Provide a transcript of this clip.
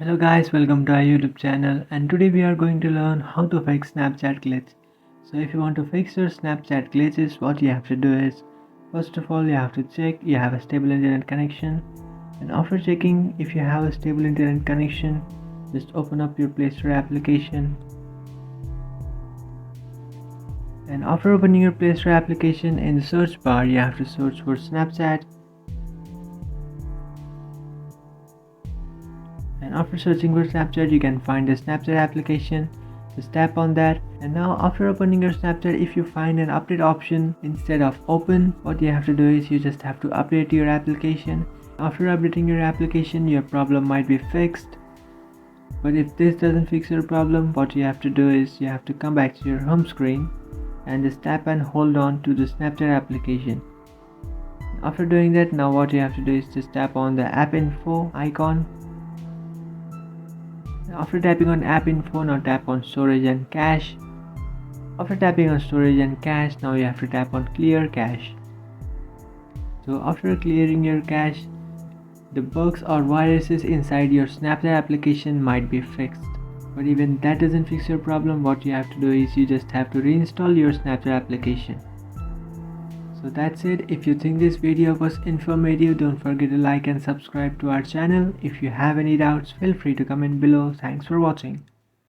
Hello guys, welcome to our YouTube channel, and today we are going to learn how to fix Snapchat glitch. So if you want to fix your Snapchat glitches, what you have to do is, first of all you have to check you have a stable internet connection, and after checking if you have a stable internet connection, just open up your Play Store application. And after opening your Play Store application, in the search bar you have to search for Snapchat. And after searching for Snapchat, you can find the Snapchat application. Just tap on that, and now after opening your Snapchat, if you find an update option instead of open, what you have to do is you just have to update your application. After updating your application, your problem might be fixed. But if this doesn't fix your problem, what you have to do is you have to come back to your home screen and just tap and hold on to the Snapchat application. After doing that, now what you have to do is just tap on the app info icon. After tapping on app info, now tap on storage and cache. After tapping on storage and cache, now you have to tap on clear cache. So after clearing your cache, the bugs or viruses inside your Snapchat application might be fixed. But even that doesn't fix your problem, what you have to do is you just have to reinstall your Snapchat application. So that's it. If you think this video was informative, don't forget to like and subscribe to our channel. If you have any doubts, feel free to comment below. Thanks for watching.